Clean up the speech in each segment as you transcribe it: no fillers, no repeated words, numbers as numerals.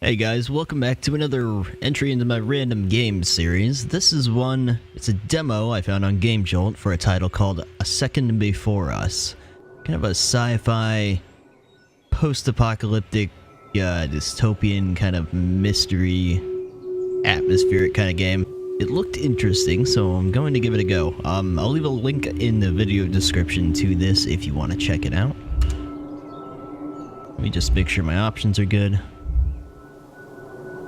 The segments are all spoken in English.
Hey guys, welcome back to another entry into my random games series. This is one, it's a demo I found on Game Jolt for a title called A Second Before Us. Kind of a sci-fi, post-apocalyptic, dystopian kind of mystery, atmospheric kind of game. It looked interesting, so I'm going to give it a go. I'll leave a link in the video description to this if you want to check it out. Let me just make sure my options are good.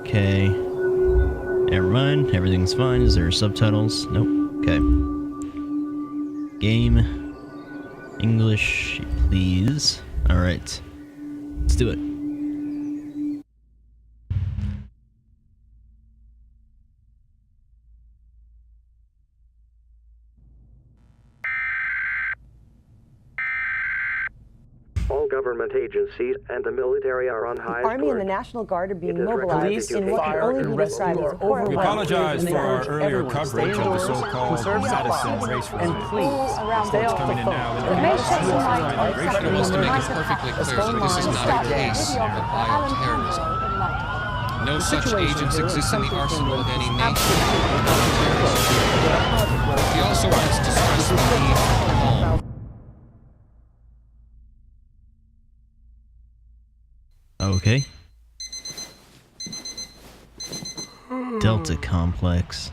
Okay. Never mind. Everything's fine. Is there subtitles? Nope. Okay. Game. English, please. Alright. Let's do it. All government agencies and the military are on high alert. The Army and the National Guard are being mobilized in what can fire only and be rescue described as a horrible. We apologize for our earlier coverage of the so-called Madison race and please stay off the phone. It may shed some light. I want to make it perfectly clear that this is not a case of bioterrorism. No such agents exist in the arsenal of any nation. He also wants to stress the need for calm. Okay. Delta Complex.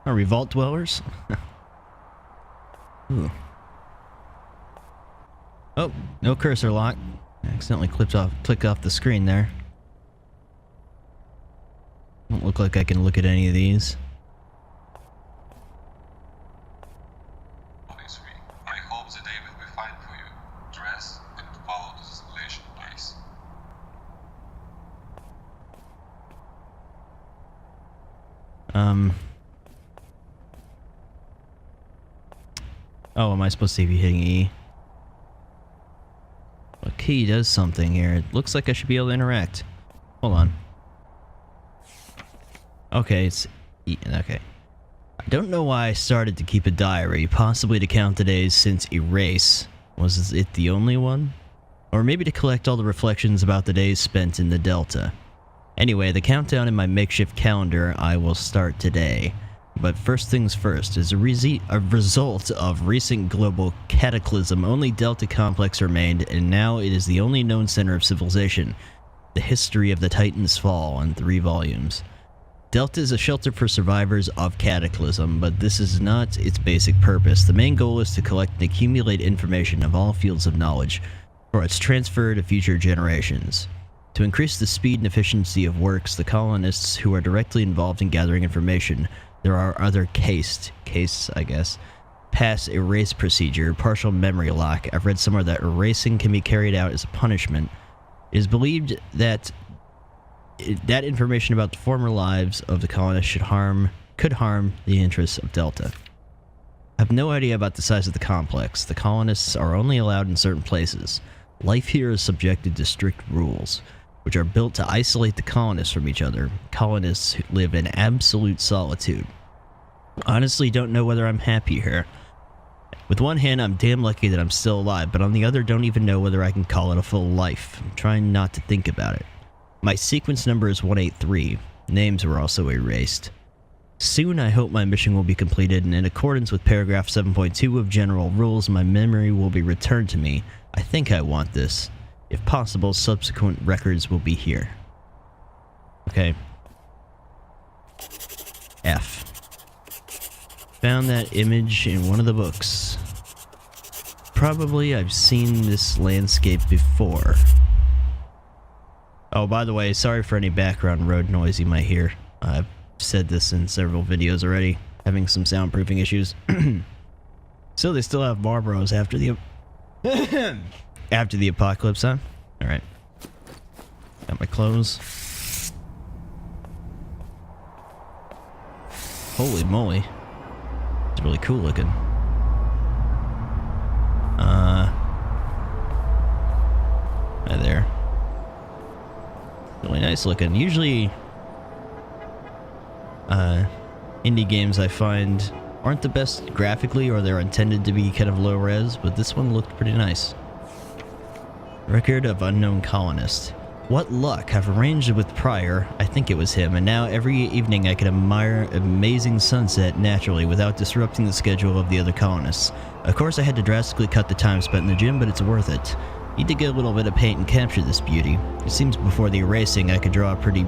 Are we vault dwellers? Ooh. Oh, no cursor lock. I accidentally clicked off the screen there. Don't look like I can look at any of these. I hope the day will be fine for you. Dress and follow the installation, please. Oh, am I supposed to be hitting E? A key does something here. It looks like I should be able to interact. Hold on. Okay, it's E. Okay. I don't know why I started to keep a diary, possibly to count the days since Erase. Was it the only one? Or maybe to collect all the reflections about the days spent in the Delta. Anyway, the countdown in my makeshift calendar, I will start today. But first things first, as a result of recent global cataclysm, only Delta Complex remained, and now it is the only known center of civilization. The History of the Titan's Fall in 3 volumes. Delta is a shelter for survivors of cataclysm, but this is not its basic purpose. The main goal is to collect and accumulate information of all fields of knowledge for its transfer to future generations. To increase the speed and efficiency of works, the colonists who are directly involved in gathering information, there are other cases, I guess, pass erase procedure, partial memory lock. I've read somewhere that erasing can be carried out as a punishment. It is believed that that information about the former lives of the colonists could harm the interests of Delta. I have no idea about the size of the complex. The colonists are only allowed in certain places. Life here is subjected to strict rules, which are built to isolate the colonists from each other. Colonists who live in absolute solitude. Honestly, don't know whether I'm happy here. With one hand, I'm damn lucky that I'm still alive, but on the other, don't even know whether I can call it a full life. I'm trying not to think about it. My sequence number is 183. Names were also erased. Soon, I hope my mission will be completed, and in accordance with paragraph 7.2 of General Rules, my memory will be returned to me. I think I want this. If possible, subsequent records will be here. Okay. F. Found that image in one of the books. Probably I've seen this landscape before. Oh, by the way, sorry for any background road noise you might hear. I've said this in several videos already, having some soundproofing issues. So they still have Marlboros after the after the apocalypse, huh? Alright. Got my clothes. Holy moly. It's really cool looking. Hi there. Really nice looking. Usually, indie games I find aren't the best graphically, or they're intended to be kind of low res, but this one looked pretty nice. Record of unknown colonist. What luck. I've arranged with Pryor, I think it was him, and now every evening I can admire an amazing sunset naturally without disrupting the schedule of the other colonists. Of course I had to drastically cut the time spent in the gym, but it's worth it. Need to get a little bit of paint and capture this beauty. It seems before the erasing I could draw a pretty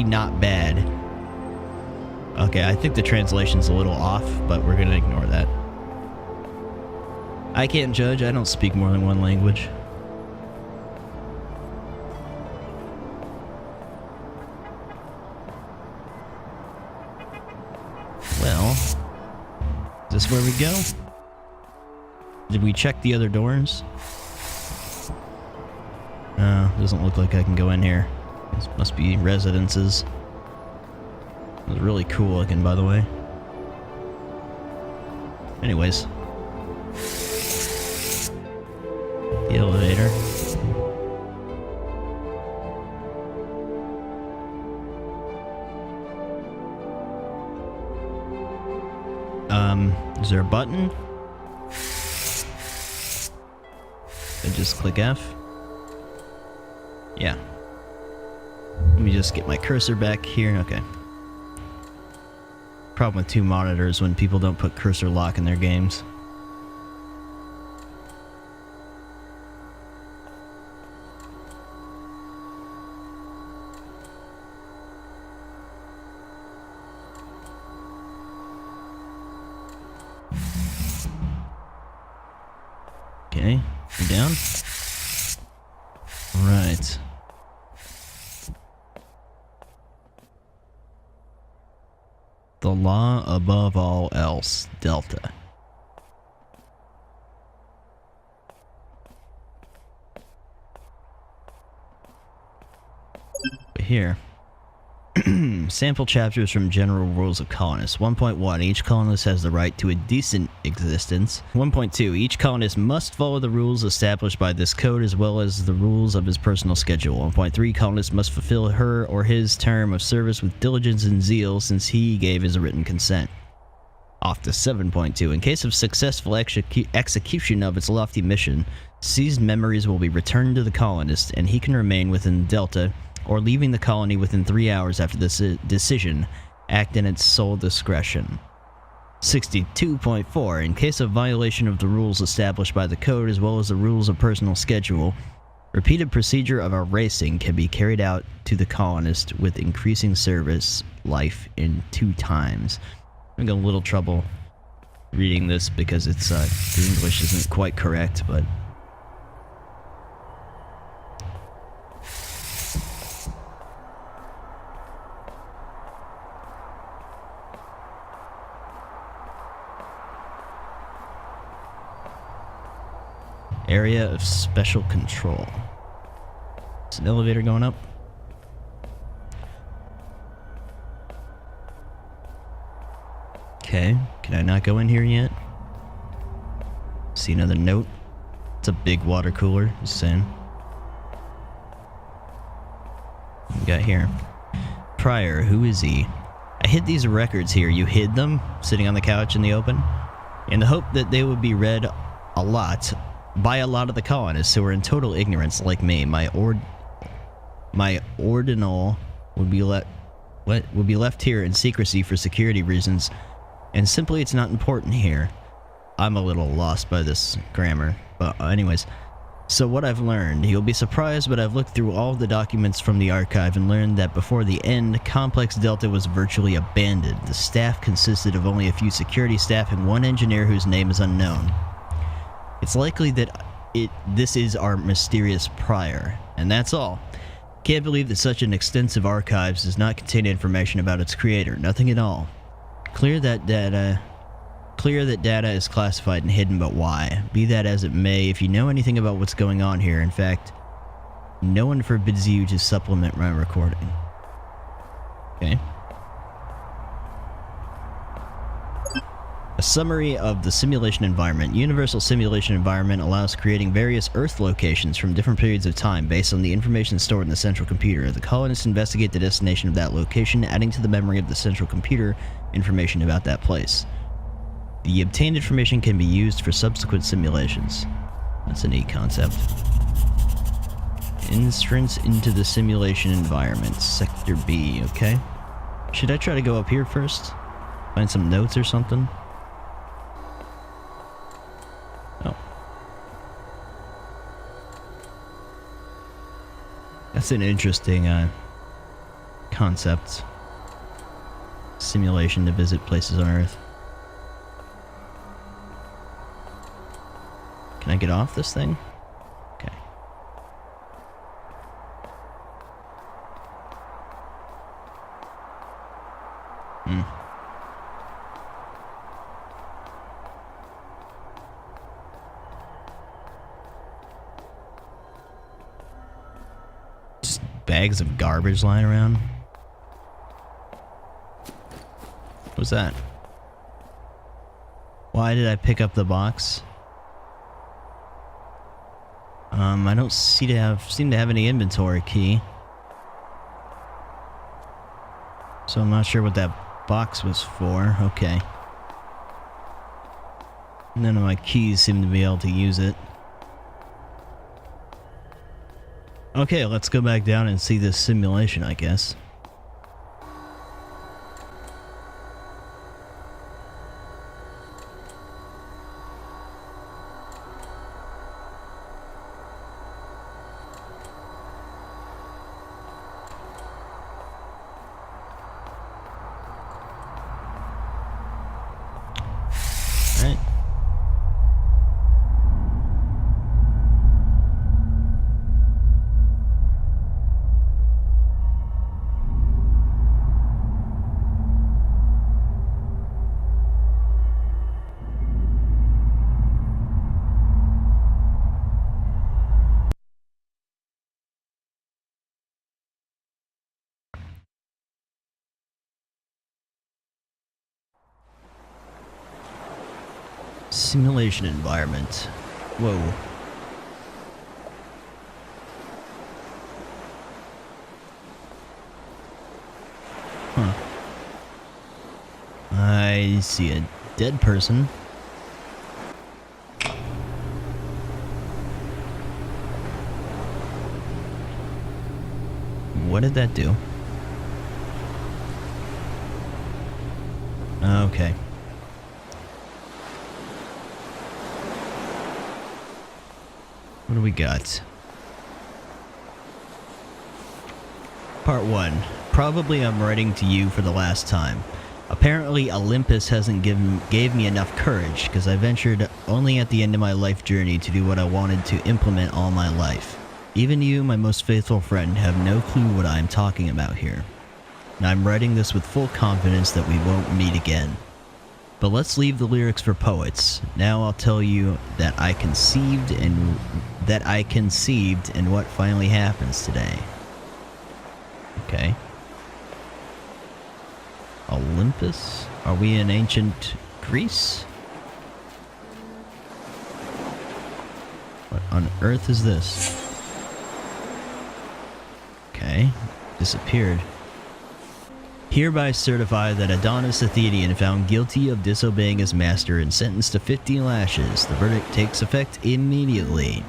not bad. Okay, I think the translation's a little off, but we're gonna ignore that. I can't judge, I don't speak more than one language. Well, is this where we go? Did we check the other doors? Doesn't look like I can go in here. This must be residences. It was really cool looking, by the way. Anyways. The elevator. Is there a button? I just click F? Yeah. Let me just get my cursor back here. Okay. Problem with 2 monitors when people don't put cursor lock in their games. Okay, we're down. Right. The law above all else, Delta. Here. Sample chapters from General Rules of Colonists. 1.1. Each colonist has the right to a decent existence. 1.2. Each colonist must follow the rules established by this code as well as the rules of his personal schedule. 1.3. Colonist must fulfill her or his term of service with diligence and zeal since he gave his written consent. Off to 7.2. In case of successful execution of its lofty mission, seized memories will be returned to the colonist and he can remain within Delta or leaving the colony within 3 hours after this decision, act in its sole discretion. 62.4. In case of violation of the rules established by the code as well as the rules of personal schedule, repeated procedure of erasing can be carried out to the colonist with increasing service life in 2 times. I'm having a little trouble reading this because it's the English isn't quite correct, but area of special control. Is an elevator going up? Okay, can I not go in here yet? See another note? It's a big water cooler, just saying. What we got here? Pryor, who is he? I hid these records here. You hid them? Sitting on the couch in the open? In the hope that they would be read a lot by a lot of the colonists who are in total ignorance like me. My ordinal would be left here in secrecy for security reasons, and simply it's not important here. I'm a little lost by this grammar, but anyways. So what I've learned, you'll be surprised, but I've looked through all the documents from the archive and learned that before the end, Complex Delta was virtually abandoned. The staff consisted of only a few security staff and 1 engineer whose name is unknown. It's likely that this is our mysterious Pryor, and that's all. Can't believe that such an extensive archives does not contain information about its creator. Nothing at all. Clear that data is classified and hidden, but why? Be that as it may, if you know anything about what's going on here, in fact, no one forbids you to supplement my recording. Okay. A summary of the simulation environment. Universal simulation environment allows creating various Earth locations from different periods of time based on the information stored in the central computer. The colonists investigate the destination of that location, adding to the memory of the central computer information about that place. The obtained information can be used for subsequent simulations. That's a neat concept. Entrance into the simulation environment. Sector B, okay. Should I try to go up here first? Find some notes or something? Oh. That's an interesting concept. Simulation to visit places on Earth. Can I get off this thing? Okay. Just bags of garbage lying around. What was that? Why did I pick up the box? I don't seem to have any inventory key. So I'm not sure what that box was for. Okay. None of my keys seem to be able to use it. Okay, let's go back down and see this simulation, I guess. Right. Simulation environment. Whoa. Huh. I see a dead person. What did that do? Okay. What do we got? Part 1. Probably I'm writing to you for the last time. Apparently Olympus hasn't gave me enough courage, because I ventured only at the end of my life journey to do what I wanted to implement all my life. Even you, my most faithful friend, have no clue what I am talking about here. And I'm writing this with full confidence that we won't meet again. But let's leave the lyrics for poets. Now I'll tell you that I conceived and what finally happens today. Okay. Olympus? Are we in ancient Greece? What on earth is this? Okay. Disappeared. Hereby certify that Adonis Athenian found guilty of disobeying his master and sentenced to 50 lashes. The verdict takes effect immediately.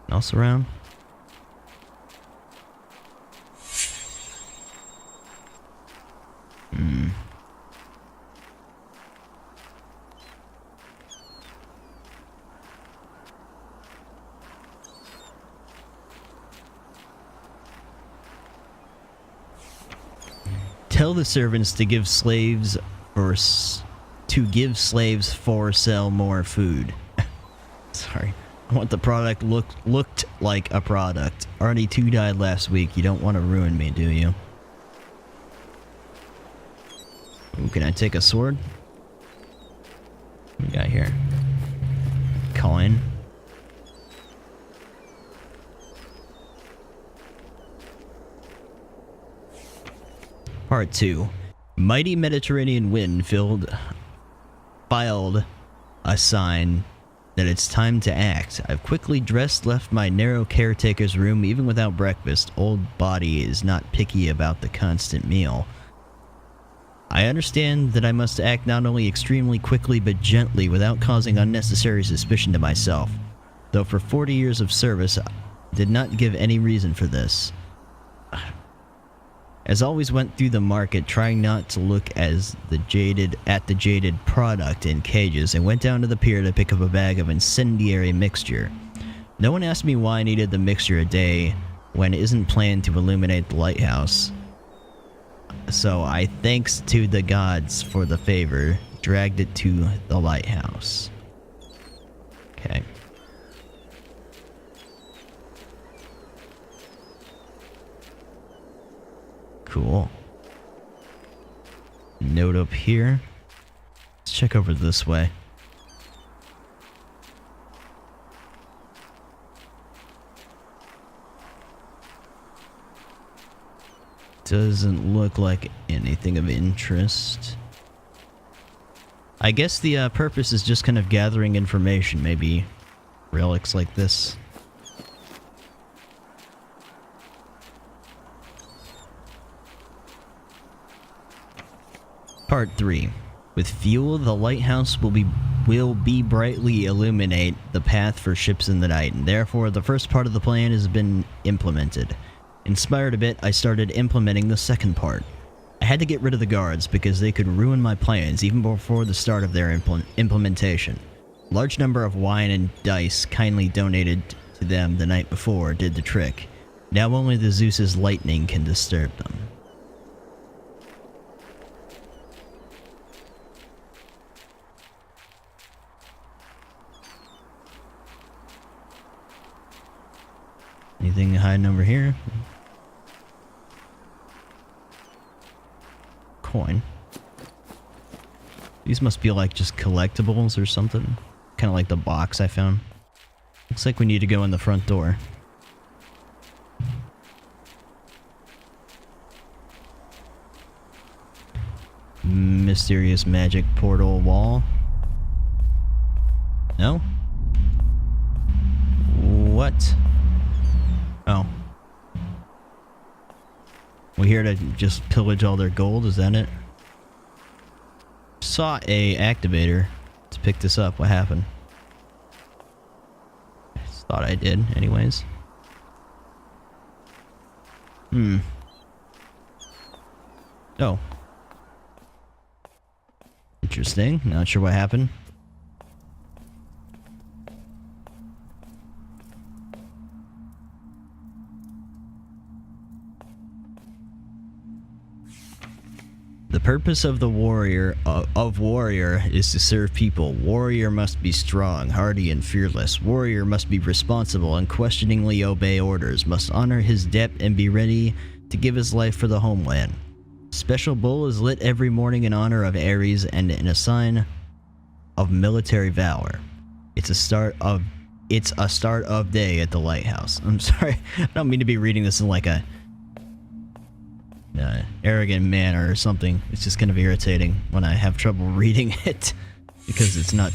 Else around? Tell the servants to give slaves for sell more food. Sorry. I want the product looked like a product. Already 2 died last week. You don't want to ruin me, do you? Ooh, can I take a sword? What we got here? Coin. Part 2. Mighty Mediterranean wind filed a sign that it's time to act. I've quickly dressed, left my narrow caretaker's room even without breakfast. Old body is not picky about the constant meal. I understand that I must act not only extremely quickly but gently without causing unnecessary suspicion to myself. Though for 40 years of service, I did not give any reason for this. As always, went through the market, trying not to look at the jaded product in cages, and went down to the pier to pick up a bag of incendiary mixture. No one asked me why I needed the mixture a day when it isn't planned to illuminate the lighthouse. So I, thanks to the gods for the favor, dragged it to the lighthouse. Okay. Cool. Note up here. Let's check over this way. Doesn't look like anything of interest. I guess the purpose is just kind of gathering information, maybe relics like this. Part 3. With fuel, the lighthouse will be brightly illuminate the path for ships in the night, and therefore the first part of the plan has been implemented. Inspired a bit, I started implementing the second part. I had to get rid of the guards because they could ruin my plans even before the start of their implementation. A large number of wine and dice kindly donated to them the night before did the trick. Now only the Zeus's lightning can disturb them. Anything hiding over here? Coin. These must be like just collectibles or something. Kind of like the box I found. Looks like we need to go in the front door. Mysterious magic portal wall. No? What? Oh. We're here to just pillage all their gold, is that it? Saw a activator to pick this up. What happened? I just thought I did, anyways. Oh. Interesting. Not sure what happened. The purpose of the warrior is to serve people. Warrior must be strong, hardy, and fearless. Warrior must be responsible, unquestioningly obey orders, must honor his debt, and be ready to give his life for the homeland. Special bull is lit every morning in honor of Ares and in a sign of military valor. It's a start of day at the lighthouse. I'm sorry, I don't mean to be reading this in like a arrogant manner or something. It's just kind of irritating when I have trouble reading it because it's not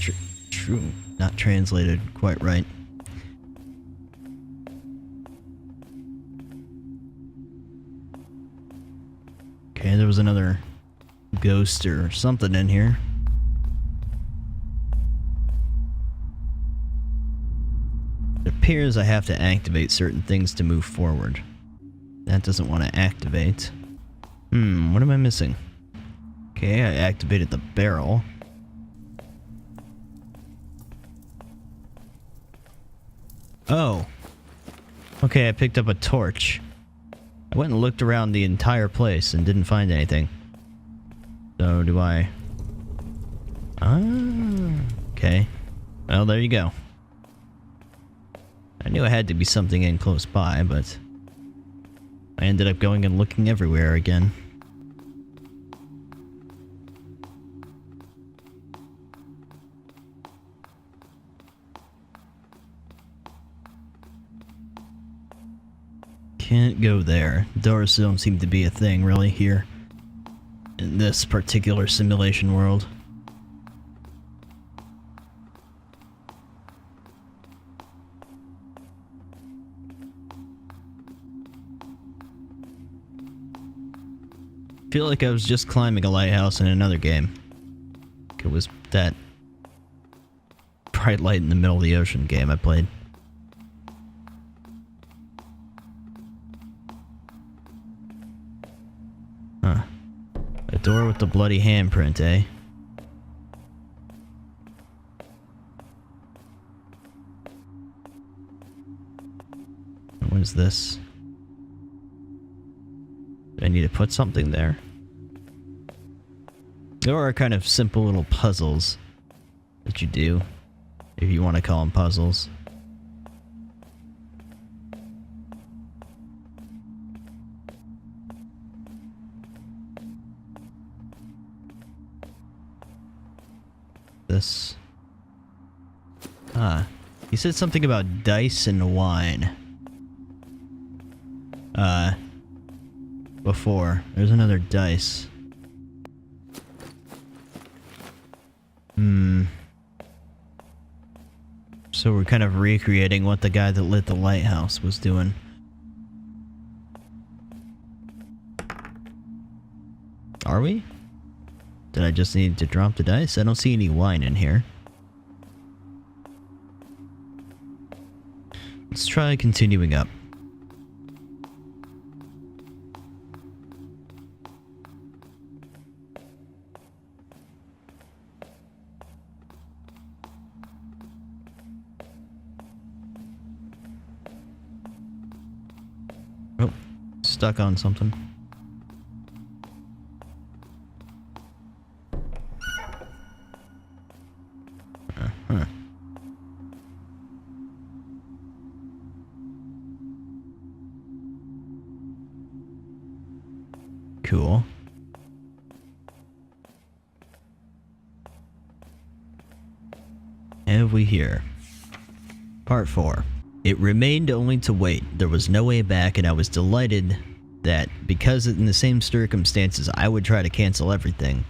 not translated quite right. Okay, there was another ghost or something in here. It appears I have to activate certain things to move forward. That doesn't want to activate. What am I missing? Okay, I activated the barrel. Oh. Okay, I picked up a torch. I went and looked around the entire place and didn't find anything. So, do I... okay. Well, there you go. I knew it had to be something in close by, but... I ended up going and looking everywhere again. Can't go there. Doors don't seem to be a thing really here in this particular simulation world. feel like I was just climbing a lighthouse in another game. It was that bright light in the middle of the ocean game I played. Huh. A door with the bloody handprint, eh? What is this? Do I need to put something there? There are kind of simple little puzzles that you do, if you want to call them puzzles. This. Ah, he said something about dice and wine. Before. There's another dice. So we're kind of recreating what the guy that lit the lighthouse was doing. Are we? Did I just need to drop the dice? I don't see any wine in here. Let's try continuing up. Oh, stuck on something. Uh-huh. Cool. Have we here? Part 4. It remained only to wait. There was no way back, and I was delighted that, because in the same circumstances, I would try to cancel everything.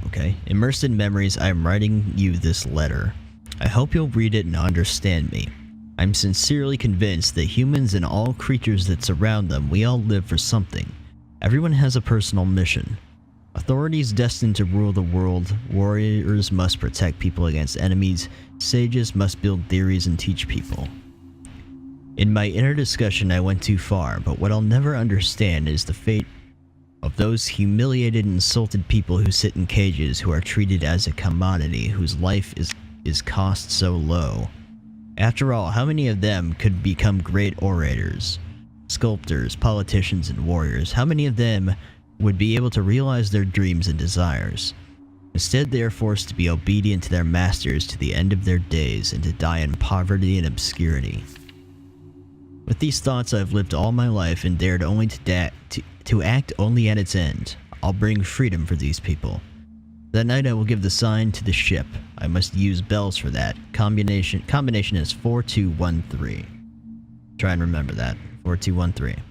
Okay. Immersed in memories, I am writing you this letter. I hope you'll read it and understand me. I'm sincerely convinced that humans and all creatures that surround them, we all live for something. Everyone has a personal mission. Authorities destined to rule the world, warriors must protect people against enemies, sages must build theories and teach people. In my inner discussion I went too far, but what I'll never understand is the fate of those humiliated and insulted people who sit in cages, who are treated as a commodity, whose life is cost so low. After all, how many of them could become great orators, sculptors, politicians, and warriors? How many of them would be able to realize their dreams and desires? Instead, they are forced to be obedient to their masters to the end of their days and to die in poverty and obscurity. With these thoughts, I've lived all my life and dared only to act only at its end. I'll bring freedom for these people. That night I will give the sign to the ship. I must use bells for that. Combination is 4213. Try and remember that. 4213.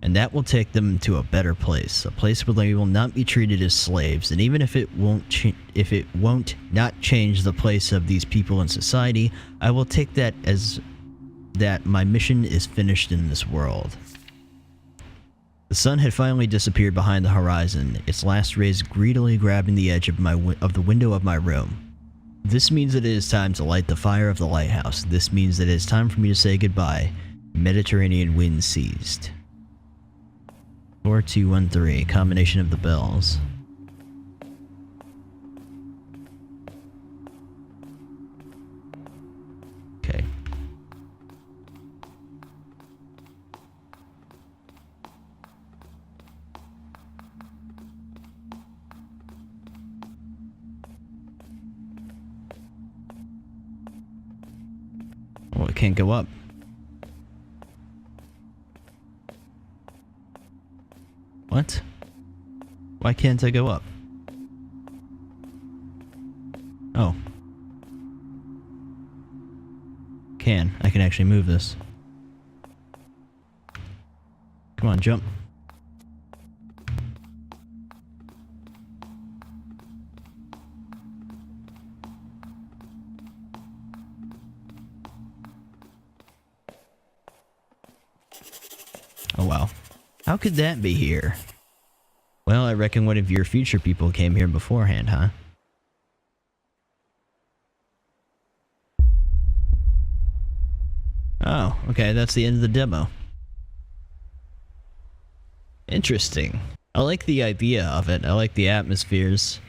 And that will take them to a better place, a place where they will not be treated as slaves. And even if it won't not change the place of these people in society, I will take that as that my mission is finished in this world. The sun had finally disappeared behind the horizon, its last rays greedily grabbing the edge of the window of my room. This means that it is time to light the fire of the lighthouse. This means that it is time for me to say goodbye. Mediterranean wind ceased. 4213, combination of the bells. Okay. Oh, it can't go up. What? Why can't I go up? Oh. I can actually move this. Come on, jump. Oh wow. How could that be here? Well, I reckon one of your future people came here beforehand, huh? Oh, okay, that's the end of the demo. Interesting. I like the idea of it. I like the atmospheres.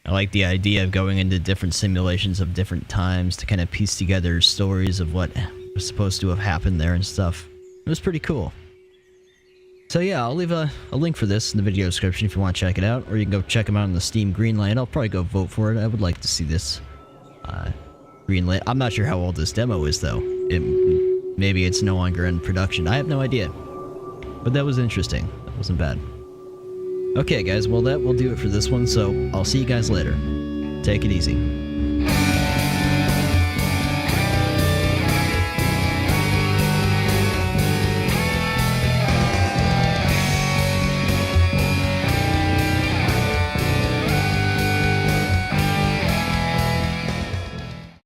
I like the idea of going into different simulations of different times to kind of piece together stories of what was supposed to have happened there and stuff. It was pretty cool. So yeah, I'll leave a link for this in the video description if you want to check it out, or you can go check them out on the Steam Greenlight. I'll probably go vote for it. I would like to see this Greenlight. I'm not sure how old this demo is though. Maybe it's no longer in production. I have no idea. But that was interesting. That wasn't bad. Okay guys, well that will do it for this one, so I'll see you guys later. Take it easy.